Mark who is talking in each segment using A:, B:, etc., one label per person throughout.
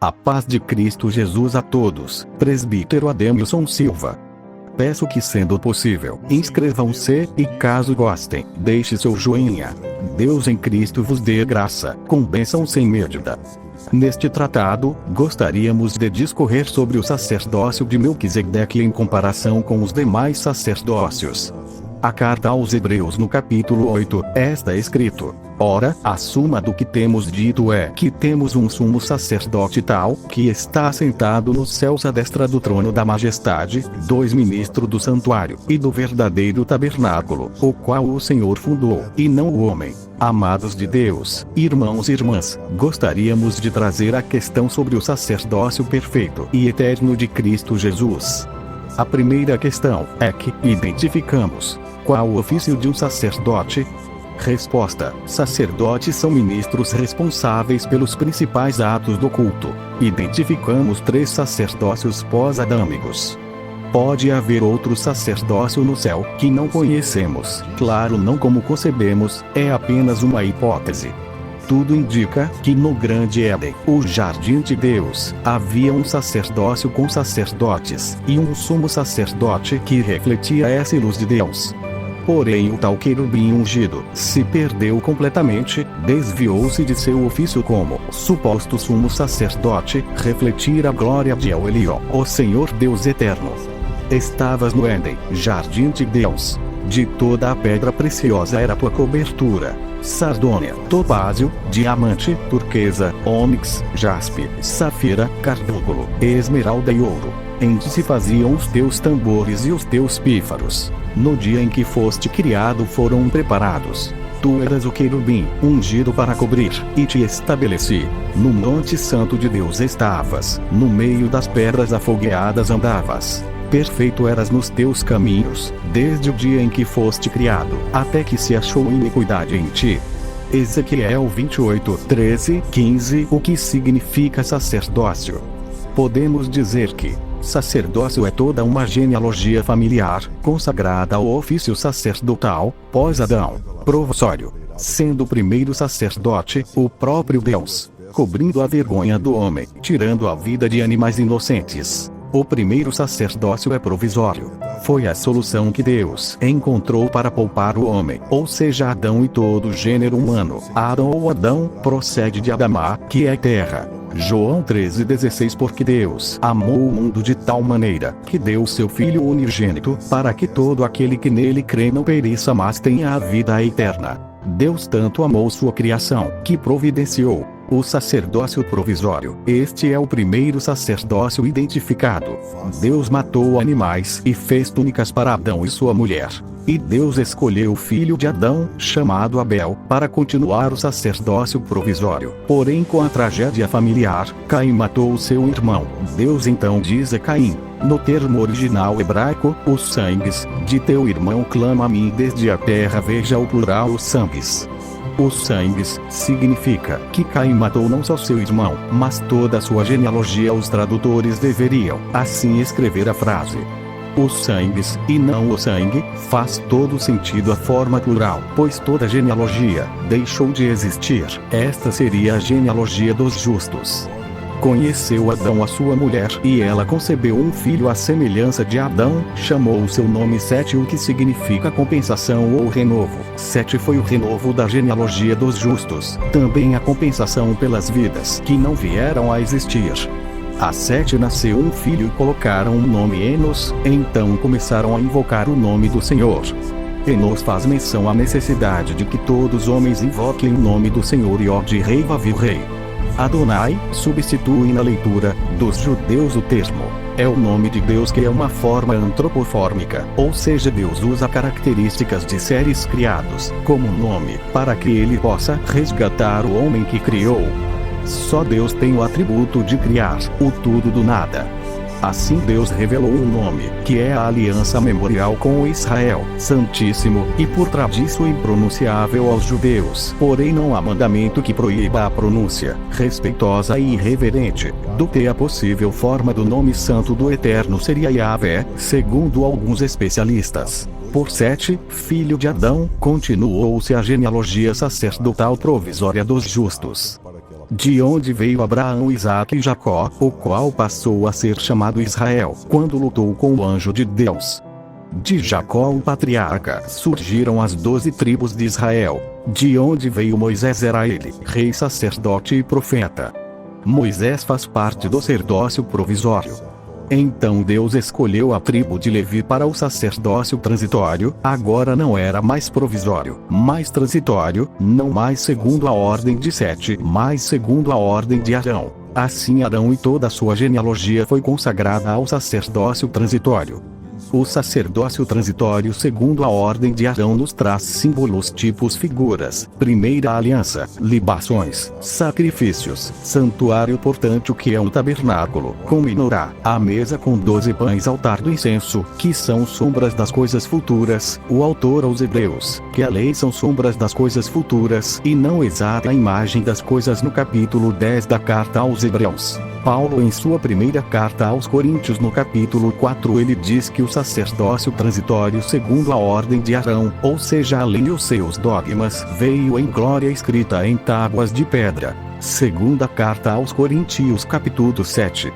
A: A paz de Cristo Jesus a todos. Presbítero Ademilson Silva. Peço que, sendo possível, inscrevam-se e, caso gostem, deixe seu joinha. Deus em Cristo vos dê graça, com bênção sem medida. Neste tratado, gostaríamos de discorrer sobre o sacerdócio de Melquisedeque em comparação com os demais sacerdócios. A carta aos Hebreus no capítulo 8, está escrito: ora, a suma do que temos dito é que temos um sumo sacerdote tal, que está assentado nos céus à destra do trono da majestade, ministro do santuário, e do verdadeiro tabernáculo, o qual o Senhor fundou, e não o homem. Amados de Deus, irmãos e irmãs, gostaríamos de trazer a questão sobre o sacerdócio perfeito e eterno de Cristo Jesus. A primeira questão é que identificamos: qual o ofício de um sacerdote? Resposta: sacerdotes são ministros responsáveis pelos principais atos do culto. Identificamos 3 sacerdócios pós-adâmicos. Pode haver outro sacerdócio no céu, que não conhecemos, claro, não como concebemos, é apenas uma hipótese. Tudo indica que no Grande Éden, o jardim de Deus, havia um sacerdócio com sacerdotes, e um sumo sacerdote que refletia essa luz de Deus. Porém o tal querubim ungido se perdeu completamente, desviou-se de seu ofício como suposto sumo sacerdote, refletir a glória de El Elyon, o Senhor Deus eterno. Estavas no Éden, jardim de Deus. De toda a pedra preciosa era tua cobertura: sardônia, topázio, diamante, turquesa, ônix, jaspe, safira, carbúnculo, esmeralda e ouro. Em ti se faziam os teus tambores e os teus pífaros. No dia em que foste criado foram preparados. Tu eras o querubim, ungido para cobrir, e te estabeleci. No monte santo de Deus estavas, no meio das pedras afogueadas andavas. Perfeito eras nos teus caminhos, desde o dia em que foste criado, até que se achou iniquidade em ti. Ezequiel 28, 13, 15. O que significa sacerdócio? Podemos dizer que sacerdócio é toda uma genealogia familiar, consagrada ao ofício sacerdotal, pós-Adão, provósório, sendo o primeiro sacerdote, o próprio Deus, cobrindo a vergonha do homem, tirando a vida de animais inocentes. O primeiro sacerdócio é provisório. Foi a solução que Deus encontrou para poupar o homem, ou seja, Adão e todo o gênero humano. Adão ou Adão procede de Adamá, que é terra. João 13,16. Porque Deus amou o mundo de tal maneira, que deu seu Filho unigênito, para que todo aquele que nele crê não pereça, mas tenha a vida eterna. Deus tanto amou sua criação, que providenciou o sacerdócio provisório. Este é o primeiro sacerdócio identificado. Deus matou animais e fez túnicas para Adão e sua mulher. E Deus escolheu o filho de Adão, chamado Abel, para continuar o sacerdócio provisório. Porém, com a tragédia familiar, Caim matou o seu irmão. Deus então diz a Caim, no termo original hebraico, os sangues de teu irmão clama a mim desde a terra. Veja o plural, os sangues. Os sangues significa que Caim matou não só seu irmão, mas toda a sua genealogia. Os tradutores deveriam assim escrever a frase: os sangues, e não o sangue. Faz todo sentido a forma plural, pois toda genealogia deixou de existir. Esta seria a genealogia dos justos. Conheceu Adão a sua mulher, e ela concebeu um filho à semelhança de Adão, chamou o seu nome Sete, o que significa compensação ou renovo. Sete foi o renovo da genealogia dos justos, também a compensação pelas vidas que não vieram a existir. A Sete nasceu um filho e colocaram o nome Enos, então começaram a invocar o nome do Senhor. Enos faz menção à necessidade de que todos os homens invoquem o nome do Senhor, e Od Rei Vavi Rei. Adonai substitui na leitura dos judeus o termo. É o nome de Deus, que é uma forma antropofórmica, ou seja, Deus usa características de seres criados como nome, para que ele possa resgatar o homem que criou. Só Deus tem o atributo de criar o tudo do nada. Assim Deus revelou um nome, que é a aliança memorial com Israel, santíssimo, e por tradição impronunciável aos judeus. Porém não há mandamento que proíba a pronúncia, respeitosa e irreverente, do que a possível forma do nome santo do Eterno seria Yahvé, segundo alguns especialistas. Por Sete, filho de Adão, continuou-se a genealogia sacerdotal provisória dos justos. de onde veio Abraão, Isaque e Jacó, o qual passou a ser chamado Israel, quando lutou com o anjo de Deus. De Jacó, o patriarca, surgiram as 12 tribos de Israel. De onde veio Moisés era ele, rei, sacerdote e profeta. Moisés faz parte do sacerdócio provisório. Então Deus escolheu a tribo de Levi para o sacerdócio transitório, agora não era mais provisório, mas transitório, não mais segundo a ordem de Sete, mas segundo a ordem de Arão. Assim Arão e toda a sua genealogia foi consagrada ao sacerdócio transitório. O sacerdócio transitório segundo a ordem de Arão nos traz símbolos, tipos, figuras, primeira aliança, libações, sacrifícios, santuário, portanto, que é um tabernáculo, com menorá, a mesa com 12 pães, altar do incenso, que são sombras das coisas futuras, o autor aos Hebreus, que a lei são sombras das coisas futuras, e não exata imagem das coisas, no capítulo 10 da carta aos Hebreus. Paulo, em sua primeira carta aos Coríntios, no capítulo 4, ele diz que o sacerdócio transitório segundo a ordem de Arão, ou seja, a lei e os seus dogmas, veio em glória escrita em tábuas de pedra. Segunda carta aos Coríntios, capítulo 7.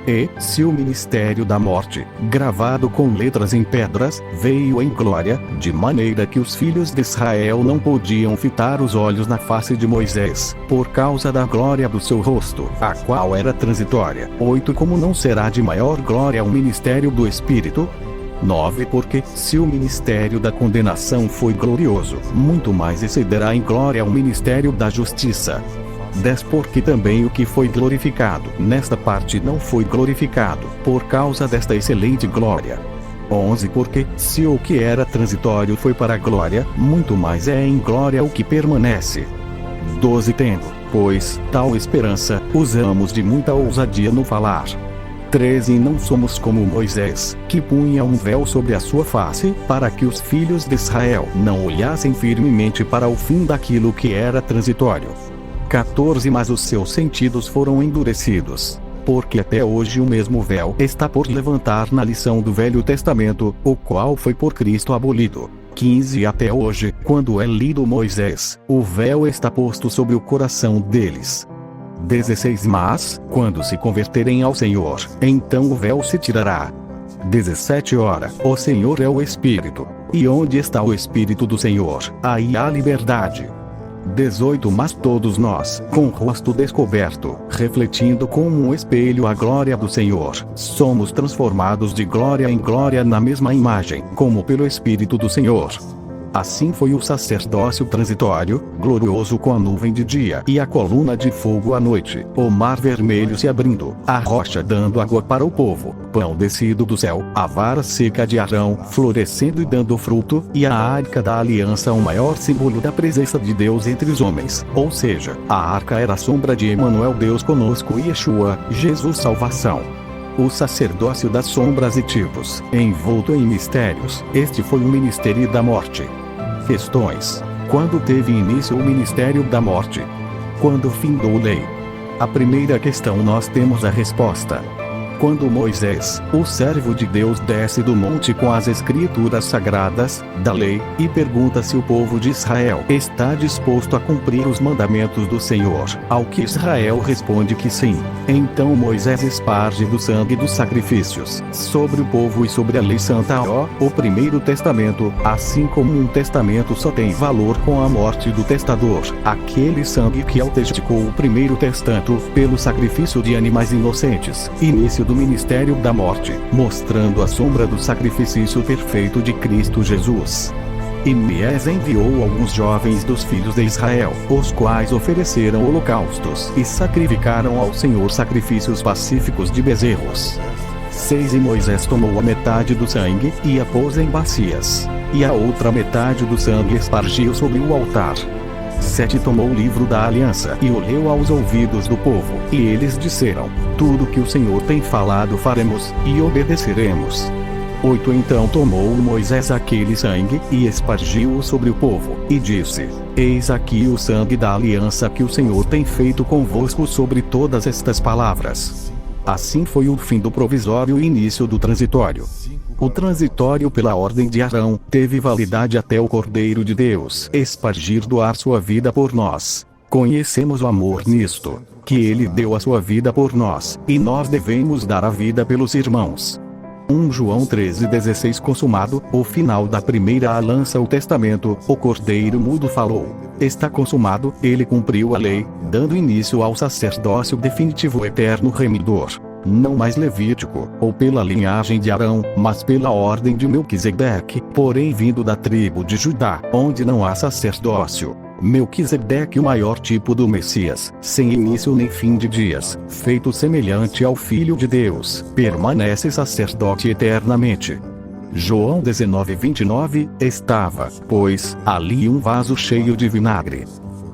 A: E, se o ministério da morte, gravado com letras em pedras, veio em glória, de maneira que os filhos de Israel não podiam fitar os olhos na face de Moisés, por causa da glória do seu rosto, a qual era transitória. 8. Como não será de maior glória o ministério do Espírito? 9. Porque, se o ministério da condenação foi glorioso, muito mais excederá em glória o ministério da justiça. 10. Porque também o que foi glorificado nesta parte não foi glorificado, por causa desta excelente glória. 11. Porque, se o que era transitório foi para a glória, muito mais é em glória o que permanece. 12. Tendo, pois, tal esperança, usamos de muita ousadia no falar. 13. Não somos como Moisés, que punha um véu sobre a sua face, para que os filhos de Israel não olhassem firmemente para o fim daquilo que era transitório. 14. Mas os seus sentidos foram endurecidos, porque até hoje o mesmo véu está por levantar na lição do Velho Testamento, o qual foi por Cristo abolido. 15. Até hoje, quando é lido Moisés, o véu está posto sobre o coração deles. 16. Mas, quando se converterem ao Senhor, então o véu se tirará. 17. Ora, o Senhor é o Espírito, e onde está o Espírito do Senhor, aí há liberdade. 18. Mas todos nós, com o rosto descoberto, refletindo como um espelho a glória do Senhor, somos transformados de glória em glória na mesma imagem, como pelo Espírito do Senhor. Assim foi o sacerdócio transitório, glorioso, com a nuvem de dia e a coluna de fogo à noite, o mar vermelho se abrindo, a rocha dando água para o povo, pão descido do céu, a vara seca de Arão, florescendo e dando fruto, e a arca da aliança, o maior símbolo da presença de Deus entre os homens, ou seja, a arca era a sombra de Emanuel, Deus conosco, e Yeshua, Jesus, salvação. O sacerdócio das sombras e tipos, envolto em mistérios, este foi o ministério da morte. Questões. Quando teve início o ministério da morte? Quando findou a lei? A primeira questão nós temos a resposta. Quando Moisés, o servo de Deus, desce do monte com as escrituras sagradas, da lei, e pergunta se o povo de Israel está disposto a cumprir os mandamentos do Senhor, ao que Israel responde que sim. Então Moisés esparge do sangue dos sacrifícios sobre o povo e sobre a lei santa, o primeiro testamento, assim como um testamento só tem valor com a morte do testador, aquele sangue que autenticou o primeiro testamento, pelo sacrifício de animais inocentes, início do ministério da morte, mostrando a sombra do sacrifício perfeito de Cristo Jesus. E Mies enviou alguns jovens dos filhos de Israel, os quais ofereceram holocaustos e sacrificaram ao Senhor sacrifícios pacíficos de bezerros. 6. E Moisés tomou a metade do sangue e a pôs em bacias, e a outra metade do sangue espargiu sobre o altar. 7. Tomou o livro da aliança e o leu aos ouvidos do povo, e eles disseram: tudo que o Senhor tem falado faremos, e obedeceremos. 8. Então tomou Moisés aquele sangue, e espargiu-o sobre o povo, e disse: eis aqui o sangue da aliança que o Senhor tem feito convosco sobre todas estas palavras. Assim foi o fim do provisório e início do transitório. O transitório, pela ordem de Arão, teve validade até o Cordeiro de Deus espargir doar sua vida por nós. Conhecemos o amor nisto, que ele deu a sua vida por nós, e nós devemos dar a vida pelos irmãos. 1 João 13,16 Consumado, o final da primeira lança o testamento, o cordeiro mudo falou. Está consumado, ele cumpriu a lei, dando início ao sacerdócio definitivo eterno remidor. Não mais levítico, ou pela linhagem de Arão, mas pela ordem de Melquisedeque, porém vindo da tribo de Judá, onde não há sacerdócio. Melquisedeque o maior tipo do Messias, sem início nem fim de dias, feito semelhante ao Filho de Deus, permanece sacerdote eternamente. João 19:29, estava, pois, ali um vaso cheio de vinagre.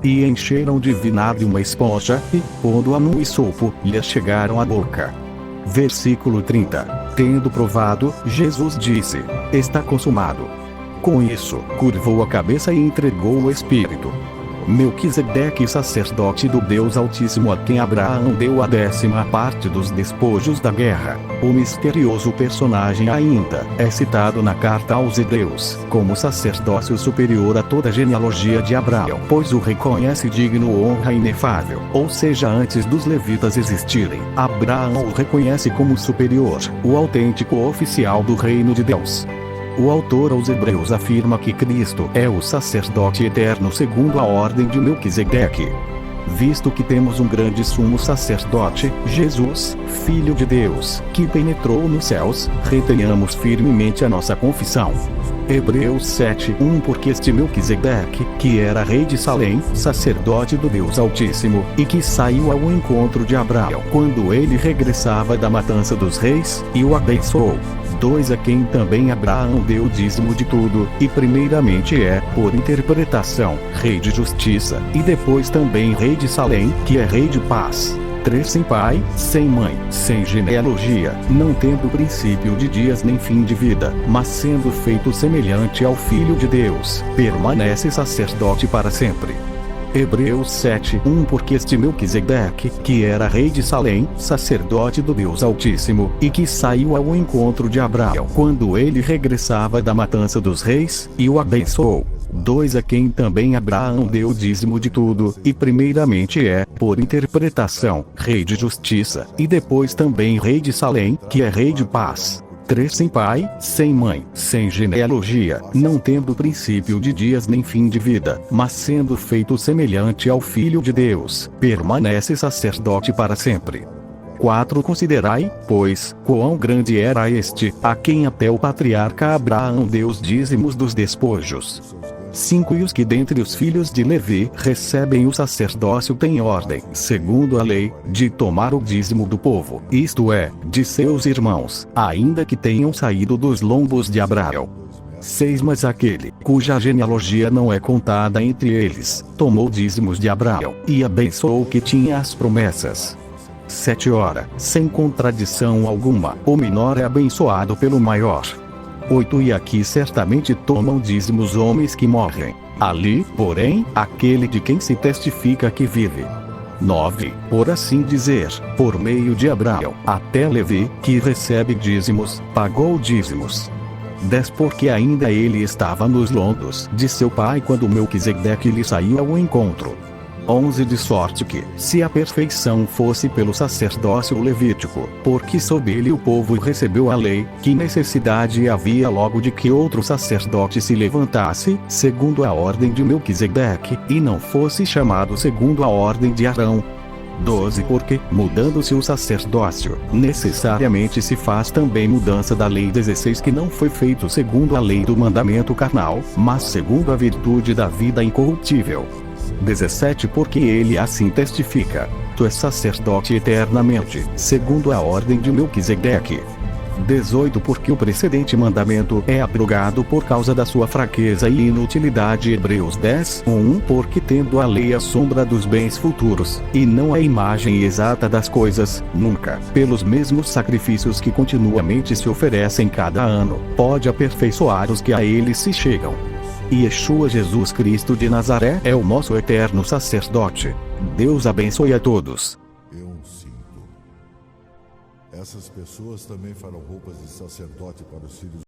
A: E encheram de vinagre uma esponja, e, pondo-a no hisopo, lhe chegaram à boca. Versículo 30. Tendo provado, Jesus disse: está consumado. Com isso, curvou a cabeça e entregou o Espírito. Melquisedeque, sacerdote do Deus Altíssimo, a quem Abraão deu a 10ª parte dos despojos da guerra. O misterioso personagem ainda é citado na carta aos Hebreus, como sacerdócio superior a toda a genealogia de Abraão, pois o reconhece digno honra inefável, ou seja, antes dos levitas existirem, Abraão o reconhece como superior, o autêntico oficial do reino de Deus. O autor aos Hebreus afirma que Cristo é o sacerdote eterno segundo a ordem de Melquisedeque. Visto que temos um grande sumo sacerdote, Jesus, Filho de Deus, que penetrou nos céus, retenhamos firmemente a nossa confissão. Hebreus 7:1 Porque este Melquisedeque, que era rei de Salém, sacerdote do Deus Altíssimo, e que saiu ao encontro de Abraão quando ele regressava da matança dos reis, e o abençoou. 2 A quem também Abraão deu o dízimo de tudo, e primeiramente é, por interpretação, rei de justiça, e depois também rei de Salém, que é rei de paz. 3 Sem pai, sem mãe, sem genealogia, não tendo princípio de dias nem fim de vida, mas sendo feito semelhante ao Filho de Deus, permanece sacerdote para sempre. Hebreus 7:1 Porque este Melquisedeque, que era rei de Salém, sacerdote do Deus Altíssimo, e que saiu ao encontro de Abraão quando ele regressava da matança dos reis, e o abençoou. 2 A quem também Abraão deu o dízimo de tudo, e primeiramente é, por interpretação, rei de justiça, e depois também rei de Salém, que é rei de paz. 3 Sem pai, sem mãe, sem genealogia, não tendo princípio de dias nem fim de vida, mas sendo feito semelhante ao Filho de Deus, permanece sacerdote para sempre. 4 Considerai, pois, quão grande era este, a quem até o patriarca Abraão deu os dízimos dos despojos. 5 E os que dentre os filhos de Levi recebem o sacerdócio têm ordem, segundo a lei, de tomar o dízimo do povo, isto é, de seus irmãos, ainda que tenham saído dos lombos de Abraão. 6 Mas aquele, cuja genealogia não é contada entre eles, tomou dízimos de Abraão, e abençoou o que tinha as promessas. 7 Ora, sem contradição alguma, o menor é abençoado pelo maior. 8 E aqui certamente tomam dízimos homens que morrem. Ali, porém, aquele de quem se testifica que vive. 9 Por assim dizer, por meio de Abraão, até Levi, que recebe dízimos, pagou dízimos. 10 Porque ainda ele estava nos lombos de seu pai quando Melquisedeque lhe saiu ao encontro. 11 De sorte que, se a perfeição fosse pelo sacerdócio levítico, porque sob ele o povo recebeu a lei, que necessidade havia logo de que outro sacerdote se levantasse, segundo a ordem de Melquisedeque, e não fosse chamado segundo a ordem de Arão. 12 Porque, mudando-se o sacerdócio, necessariamente se faz também mudança da lei. 16 Que não foi feito segundo a lei do mandamento carnal, mas segundo a virtude da vida incorruptível. 17 Porque ele assim testifica: tu és sacerdote eternamente, segundo a ordem de Melquisedeque. 18 Porque o precedente mandamento é abrogado por causa da sua fraqueza e inutilidade. Hebreus 10:1 Porque tendo a lei a sombra dos bens futuros, e não a imagem exata das coisas, nunca, pelos mesmos sacrifícios que continuamente se oferecem cada ano, pode aperfeiçoar os que a ele se chegam. E Yeshua Jesus Cristo de Nazaré é o nosso eterno sacerdote. Deus abençoe a todos.
B: Eu sinto. Essas pessoas também farão roupas de sacerdote para os filhos